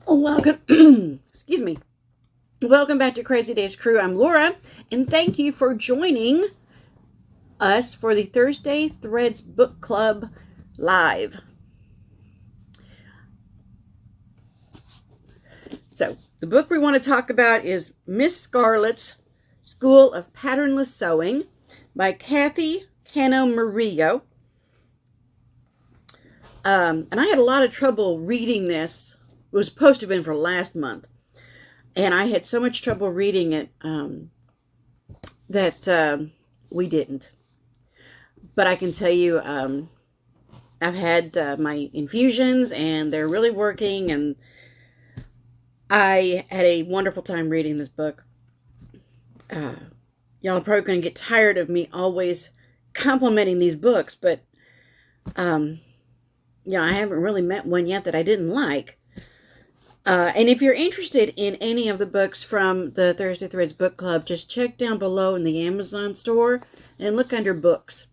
Welcome, excuse me. Welcome back to Crazy Dave's Crew. I'm Laura, and thank you for joining us for the Thursday Threads Book Club Live. So, the book we want to talk about is Miss Scarlet's School of Patternless Sewing by Cano-Murillo. And I had a lot of trouble reading this. It was supposed to have been for last month. And I had so much trouble reading it that we didn't. But I can tell you, I've had my infusions and they're really working. And I had a wonderful time reading this book. Y'all are probably going to get tired of me always complimenting these books. But, yeah, I haven't really met one yet that I didn't like. And if you're interested in any of the books from the Thursday Threads Book Club, just check down below in the Amazon store and look under books.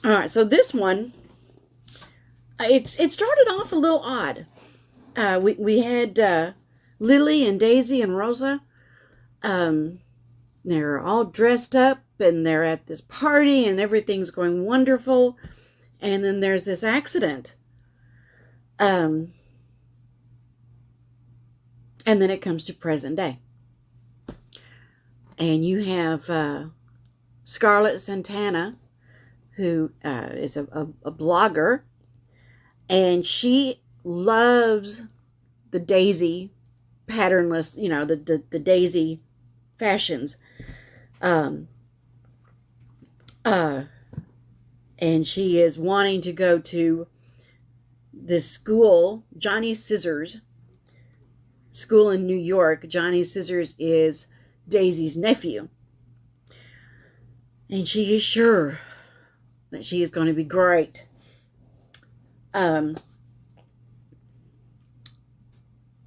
All right, so this one, it started off a little odd. We had Lily and Daisy and Rosa. They're all dressed up and they're at this party and everything's going wonderful. And then there's this accident. And then it comes to present day. And you have Scarlet Santana, who is a blogger. And she loves the Daisy patternless, you know, the Daisy fashions. And she is wanting to go to this school, Johnny Scissors school in New York. Johnny Scissors is Daisy's nephew. And she is sure that she is going to be great. Well,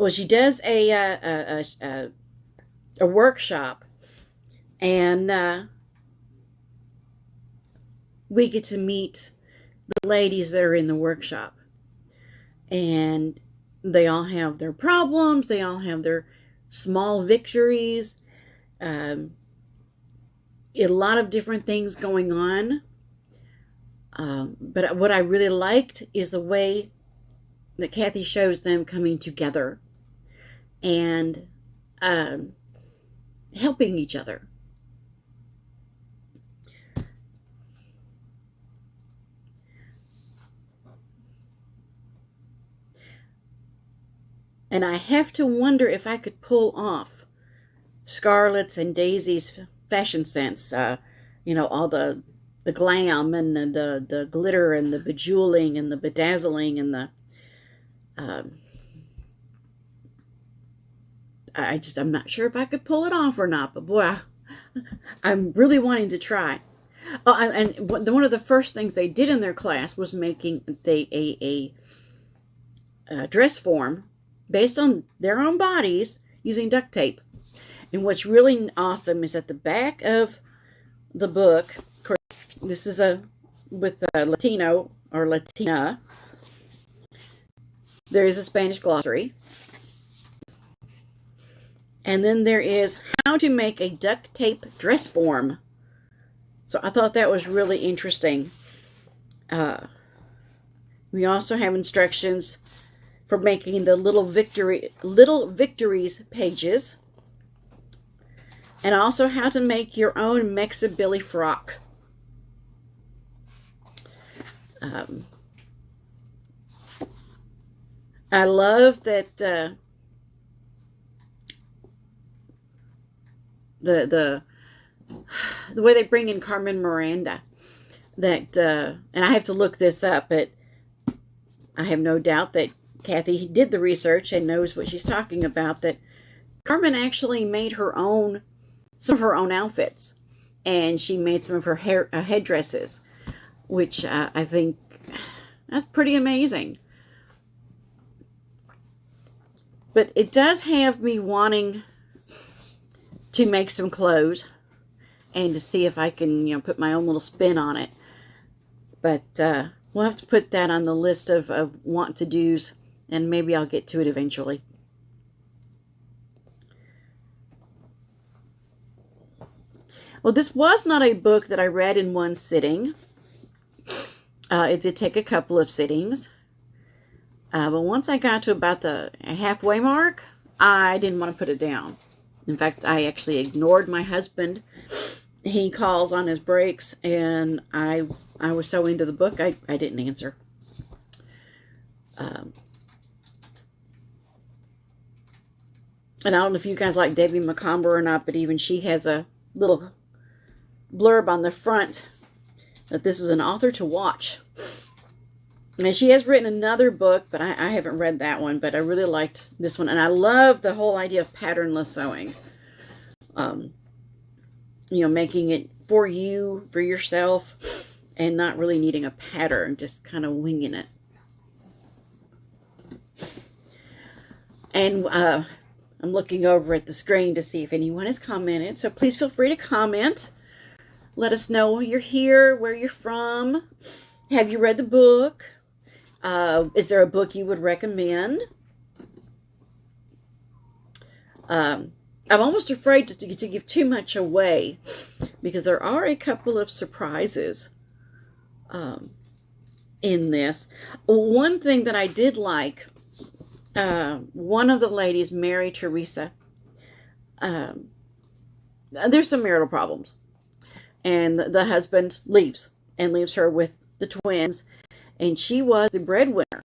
she does a workshop, and we get to meet the ladies that are in the workshop. And they all have their problems. They all have their small victories. A lot of different things going on. But what I really liked is the way that Kathy shows them coming together and helping each other. And I have to wonder if I could pull off Scarlet's and Daisy's fashion sense. You know, all the glam and the glitter and the bejeweling and the bedazzling and the... I'm not sure if I could pull it off or not. But boy, I'm really wanting to try. Oh, and one of the first things they did in their class was making a dress form based on their own bodies using duct tape. And what's really awesome is at the back of the book, of course, this is with Latino or Latina, there is a Spanish glossary. And then there is how to make a duct tape dress form. So I thought that was really interesting. We also have instructions for making the little victories pages, and also how to make your own Mexibilly frock. I love that the way they bring in Carmen Miranda. That and I have to look this up, but I have no doubt that Kathy did the research and knows what she's talking about, that Carmen actually made some of her own outfits, and she made some of her headdresses, which I think that's pretty amazing. But it does have me wanting to make some clothes and to see if I can, put my own little spin on it. But we'll have to put that on the list of want-to-dos and maybe I'll get to it eventually. Well, this was not a book that I read in one sitting. It did take a couple of sittings. But once I got to about the halfway mark, I didn't want to put it down. In fact, I actually ignored my husband. He calls on his breaks, and I was so into the book, I didn't answer. And I don't know if you guys like Debbie McComber or not, but even she has a little blurb on the front that this is an author to watch. And she has written another book, but I haven't read that one, but I really liked this one. And I love the whole idea of patternless sewing. You know, making it for you, for yourself, and not really needing a pattern, just kind of winging it. And I'm looking over at the screen to see if anyone has commented, so please feel free to comment. Let us know you're here, where you're from. Have you read the book? Is there a book you would recommend? I'm almost afraid to give too much away, because there are a couple of surprises in this. One thing that I did like, one of the ladies, Mary Teresa, there's some marital problems. And the husband leaves her with the twins. And she was the breadwinner.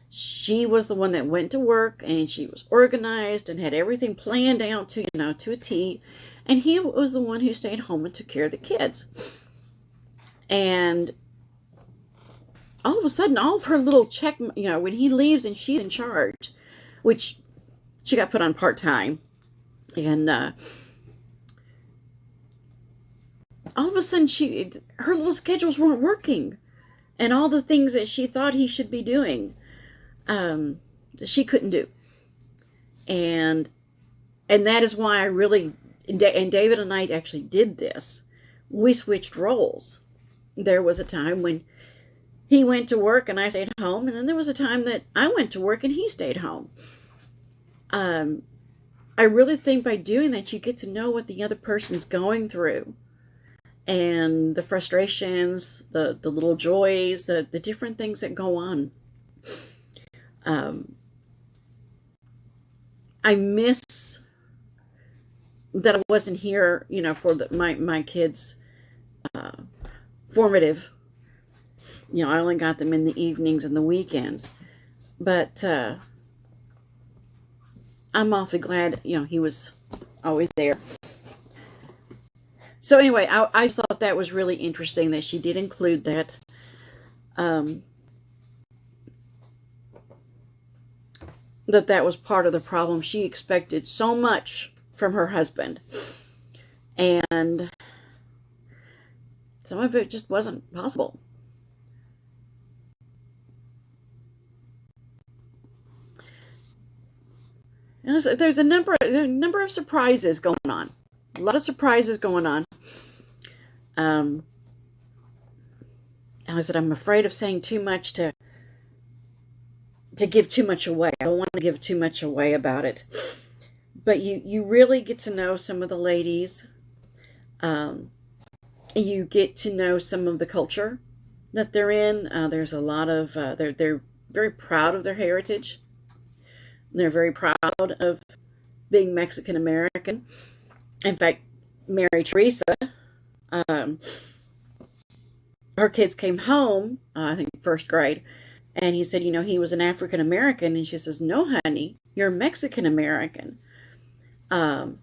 She was the one that went to work, and she was organized and had everything planned out to, to a T. And he was the one who stayed home and took care of the kids. And all of a sudden, all of her little check, when he leaves and she's in charge, which she got put on part-time. And all of a sudden, her little schedules weren't working. And all the things that she thought he should be doing, she couldn't do. And that is why I really, and David and I actually did this. We switched roles. There was a time when he went to work and I stayed home. And then there was a time that I went to work and he stayed home. I really think by doing that, you get to know what the other person's going through. And the frustrations, the little joys, the different things that go on. I miss that I wasn't here, for my kids' formative. I only got them in the evenings and the weekends. But I'm awfully glad, he was always there. So anyway, I thought that was really interesting that she did include that. That was part of the problem. She expected so much from her husband. And some of it just wasn't possible. And there's a number of surprises going on. A lot of surprises going on. And I said, I'm afraid of saying too much to give too much away. I don't want to give too much away about it. But you really get to know some of the ladies. You get to know some of the culture that they're in. There's a lot of, they're very proud of their heritage. They're very proud of being Mexican American. In fact, Mary Teresa, her kids came home, I think first grade, and he said, he was an African American, and she says, no, honey, you're Mexican American. So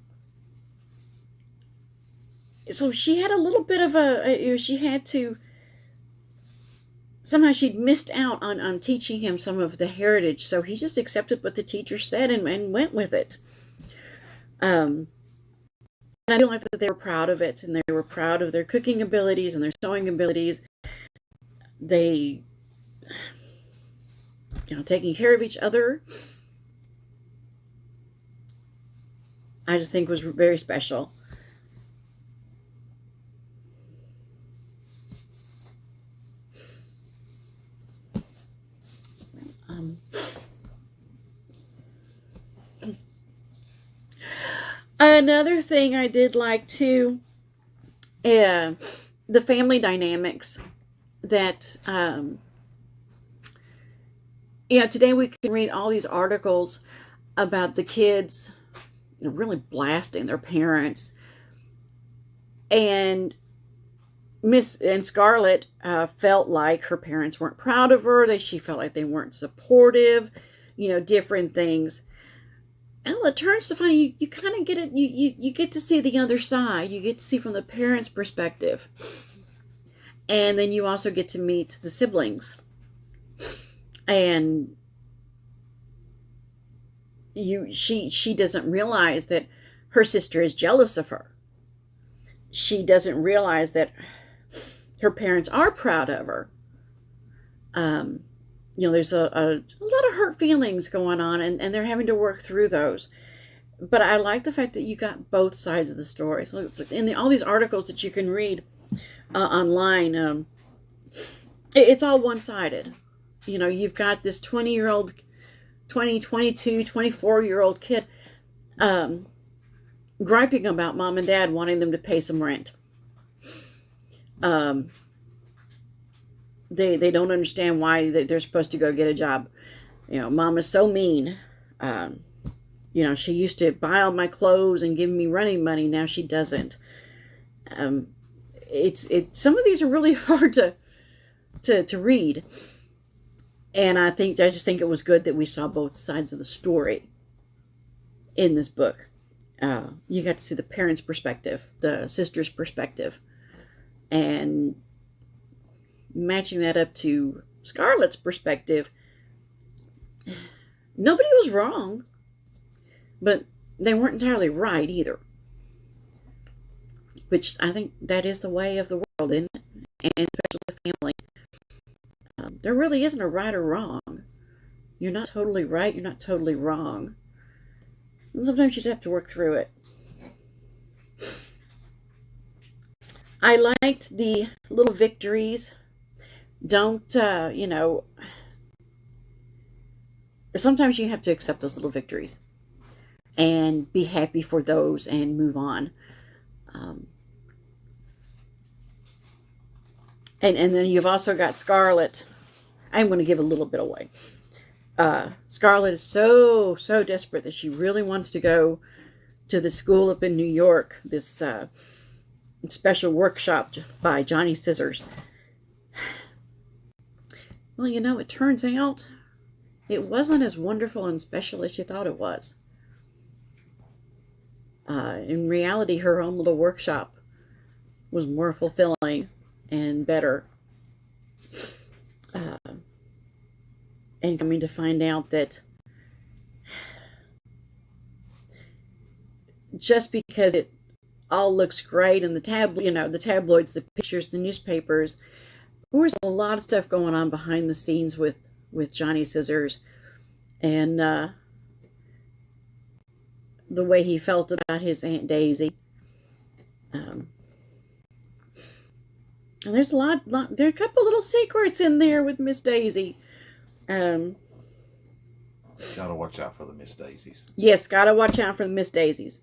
she had a little bit of she had to, somehow she'd missed out on teaching him some of the heritage, so he just accepted what the teacher said and went with it. And I feel like that they were proud of it, and they were proud of their cooking abilities and their sewing abilities. They, taking care of each other. I just think was very special. Another thing I did like too, the family dynamics that, today we can read all these articles about the kids really blasting their parents. And Scarlet felt like her parents weren't proud of her, that she felt like they weren't supportive, different things. And it turns to find you kind of get it, you get to see the other side. You get to see from the parents' perspective. And then you also get to meet the siblings. And she doesn't realize that her sister is jealous of her. She doesn't realize that her parents are proud of her. There's a lot of hurt feelings going on, and they're having to work through those. But I like the fact that you got both sides of the story. So it's in all these articles that you can read online, it's all one-sided. You've got this 20-year-old, 22, 24-year-old kid griping about mom and dad wanting them to pay some rent. They don't understand why they're supposed to go get a job. Mom is so mean. She used to buy all my clothes and give me running money. Now she doesn't. Some of these are really hard to read. And I just think it was good that we saw both sides of the story in this book. You got to see the parents' perspective, the sister's perspective, and matching that up to Scarlet's perspective. Nobody was wrong, but they weren't entirely right either. Which I think that is the way of the world, isn't it? And especially the family. There really isn't a right or wrong. You're not totally right, you're not totally wrong. And sometimes you just have to work through it. I liked the little victories. Don't, sometimes you have to accept those little victories and be happy for those and move on. And then you've also got Scarlet. I'm going to give a little bit away. Scarlet is so desperate that she really wants to go to the school up in New York, this special workshop by Johnny Scissors. Well, it turns out it wasn't as wonderful and special as she thought it was. In reality, her own little workshop was more fulfilling and better. And coming to find out that just because it all looks great in the the tabloids, the pictures, the newspapers, there's a lot of stuff going on behind the scenes with Johnny Scissors, and the way he felt about his Aunt Daisy. And there's there are a couple little secrets in there with Miss Daisy. Gotta watch out for the Miss Daisies. Yes, gotta watch out for the Miss Daisies.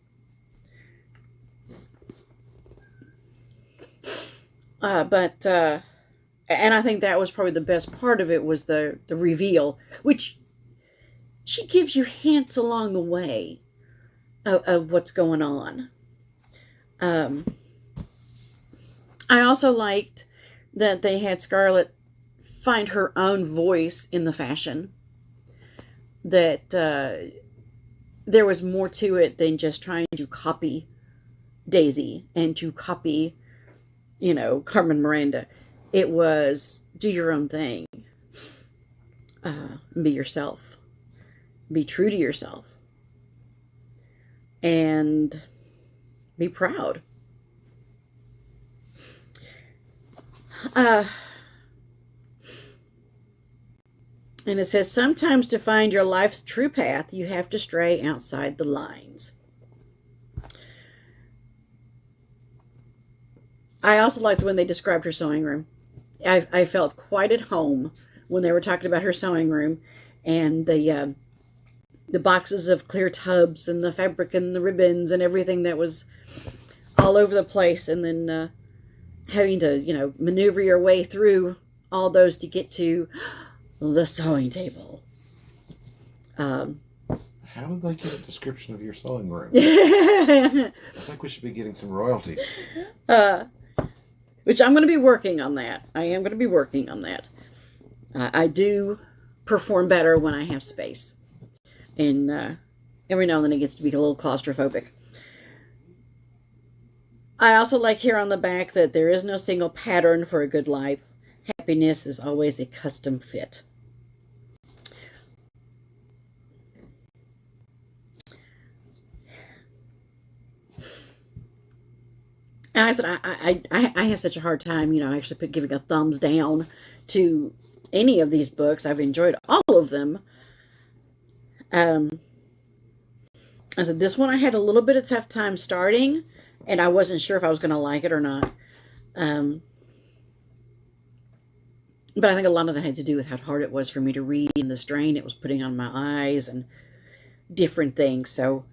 And I think that was probably the best part of it, was the reveal, which she gives you hints along the way of what's going on. I also liked that they had Scarlet find her own voice in the fashion. That there was more to it than just trying to copy Daisy and to copy, Carmen Miranda. It was do your own thing. Be yourself. Be true to yourself. And be proud. And it says, sometimes to find your life's true path, you have to stray outside the lines. I also liked when they described her sewing room. I felt quite at home when they were talking about her sewing room and the the boxes of clear tubs and the fabric and the ribbons and everything that was all over the place, and then having to, maneuver your way through all those to get to the sewing table. How did they get a description of your sewing room? I think we should be getting some royalties. Which I'm going to be working on that. I am going to be working on that. I do perform better when I have space. And every now and then it gets to be a little claustrophobic. I also like here on the back that there is no single pattern for a good life. Happiness is always a custom fit. And I said, I have such a hard time, actually giving a thumbs down to any of these books. I've enjoyed all of them. I said, this one I had a little bit of tough time starting, and I wasn't sure if I was going to like it or not. But I think a lot of that had to do with how hard it was for me to read and the strain it was putting on my eyes and different things. So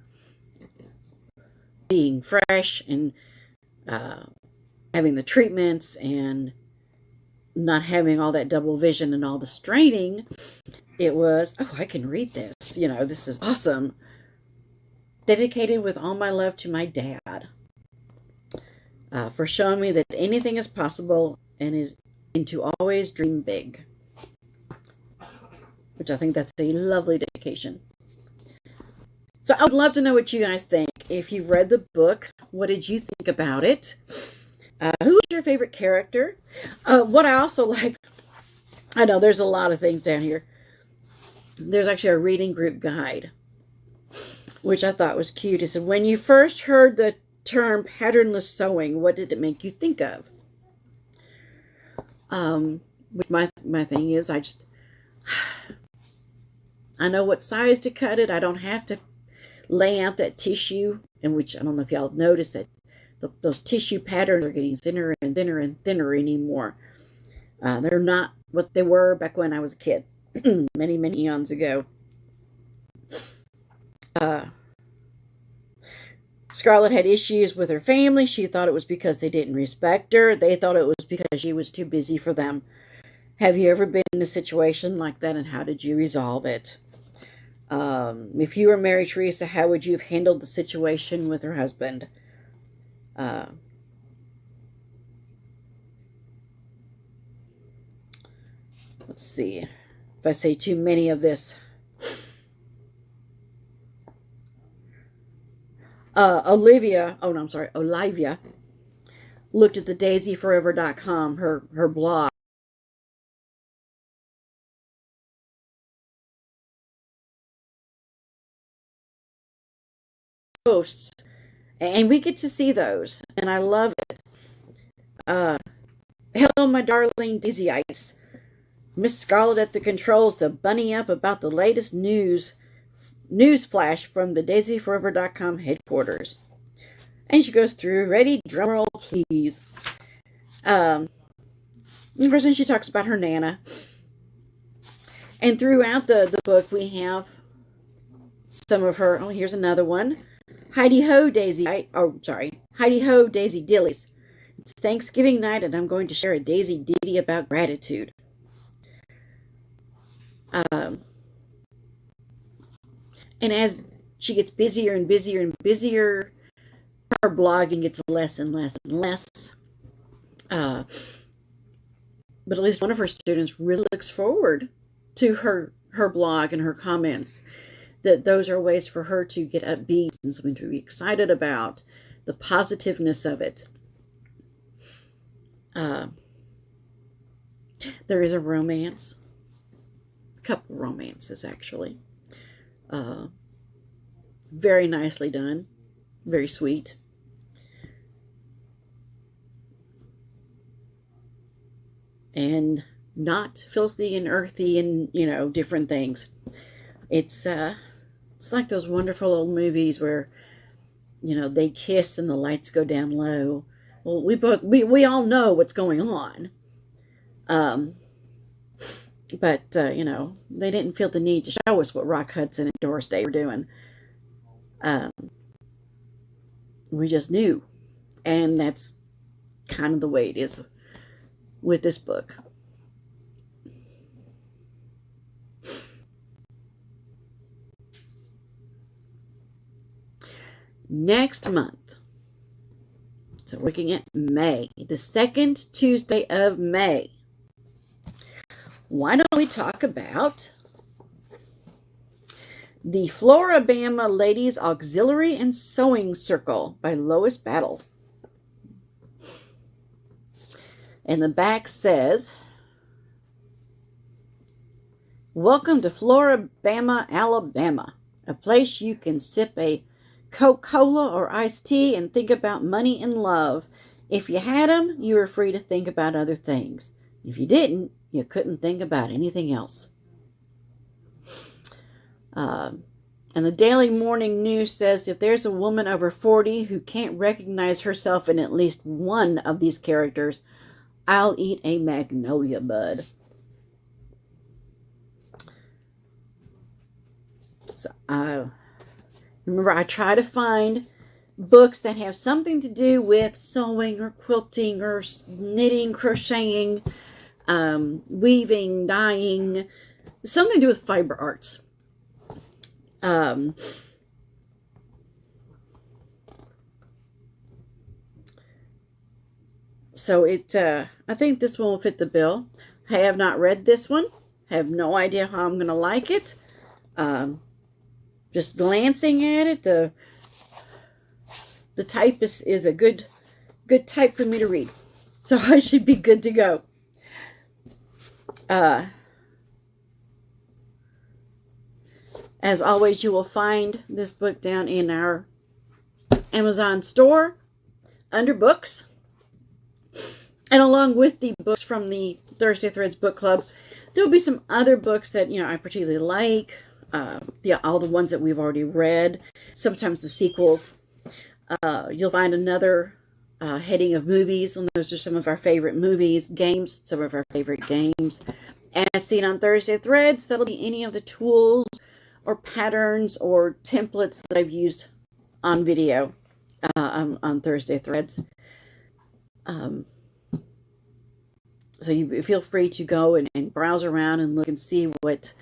being fresh and having the treatments and not having all that double vision and all the straining, it was, I can read this. This is awesome. Dedicated with all my love to my dad for showing me that anything is possible and to always dream big. Which I think that's a lovely dedication. So I would love to know what you guys think. If you've read the book, what did you think about it? Who's your favorite character? What I also like, I know there's a lot of things down here. There's actually a reading group guide, which I thought was cute. It said, when you first heard the term patternless sewing, what did it make you think of? Which my thing is, I know what size to cut it. I don't have to lay out that tissue, in which I don't know if y'all have noticed that those tissue patterns are getting thinner and thinner and thinner anymore. They're not what they were back when I was a kid, many, many eons ago. Scarlet had issues with her family. She thought it was because they didn't respect her. They thought it was because she was too busy for them. Have you ever been in a situation like that, and how did you resolve it? If you were Mary Teresa, how would you have handled the situation with her husband? Let's see. If I say too many of this. Olivia looked at the daisyforever.com, her blog. Posts, and we get to see those, and I love it. Hello, my darling Daisyites. Miss Scarlet at the controls to bunny up about the latest news flash from the daisyforever.com headquarters. And she goes through, ready, drumroll, please. First, she talks about her Nana. And throughout the book, we have some of her, here's another one. Heidi ho, Daisy Dillies. It's Thanksgiving night, and I'm going to share a Daisy ditty about gratitude. And as she gets busier and busier and busier, her blogging gets less and less and less. But at least one of her students really looks forward to her blog and her comments. That those are ways for her to get upbeat and something to be excited about. The positiveness of it. There is a romance. A couple of romances, actually. Very nicely done. Very sweet. And not filthy and earthy and, different things. It's like those wonderful old movies where, they kiss and the lights go down low. Well, we all know what's going on. But, you know, they didn't feel the need to show us what Rock Hudson and Doris Day were doing. We just knew. And that's kind of the way it is with this book. Next month, so we're looking at May, the second Tuesday of May. Why don't we talk about the Floribama Ladies Auxiliary and Sewing Circle by Lois Battle. And the back says, "Welcome to Floribama, Alabama, a place you can sip a Coca-Cola or iced tea and think about money and love. If you had them, you were free to think about other things. If you didn't, you couldn't think about anything else." And the Daily Morning News says, if there's a woman over 40 who can't recognize herself in at least one of these characters, I'll eat a magnolia bud. So, remember, I try to find books that have something to do with sewing or quilting or knitting, crocheting, weaving, dyeing, something to do with fiber arts. So I think this one will fit the bill. I have not read this one. I have no idea how I'm going to like it. Just glancing at it, the type is a good type for me to read. So I should be good to go. As always, you will find this book down in our Amazon store under books. And along with the books from the Thursday Threads Book Club, there will be some other books that, you know, I particularly like. All the ones that we've already read. Sometimes the sequels. You'll find another heading of movies, and those are some of our favorite movies. Games, some of our favorite games. As seen on Thursday Threads, that'll be any of the tools or patterns or templates that I've used on video on Thursday Threads. So you feel free to go and browse around and look and see what...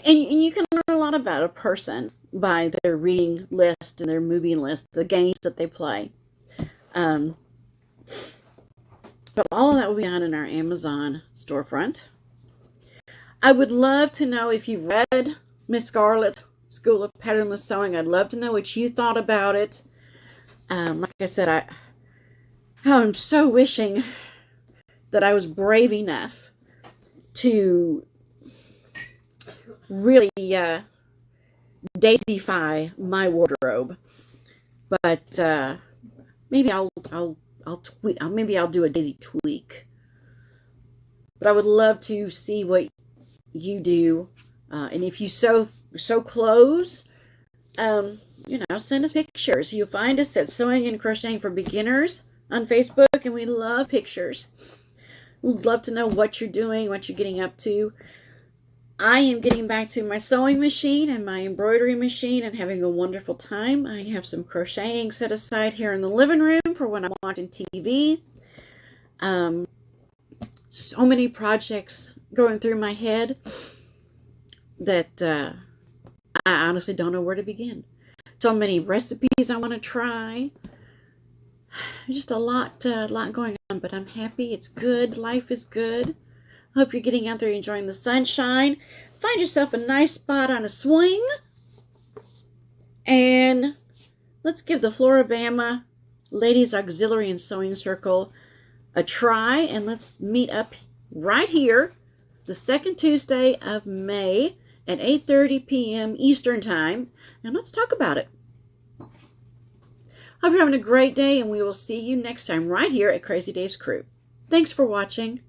And you can learn a lot about a person by their reading list and their movie list, the games that they play. But all of that will be on in our Amazon storefront. I would love to know if you've read Miss Scarlet, School of Patternless Sewing. I'd love to know what you thought about it. Like I said, I'm so wishing that I was brave enough to really daisify my wardrobe. But maybe I'll tweak. Maybe I'll do a daisy tweak. But I would love to see what you do. And if you sew clothes, send us pictures. You'll find us at Sewing and Crocheting for Beginners on Facebook, and we love pictures. We'd love to know what you're doing, what you're getting up to. I am getting back to my sewing machine and my embroidery machine and having a wonderful time. I have some crocheting set aside here in the living room for when I'm watching TV. So many projects going through my head that I honestly don't know where to begin. So many recipes I want to try. Just a lot going on, but I'm happy. It's good. Life is good. Hope you're getting out there enjoying the sunshine. Find yourself a nice spot on a swing. And let's give the Floribama Ladies Auxiliary and Sewing Circle a try. And let's meet up right here the second Tuesday of May at 8:30 p.m. Eastern Time. And let's talk about it. Hope you're having a great day, and we will see you next time right here at Crazy Dave's Crew. Thanks for watching.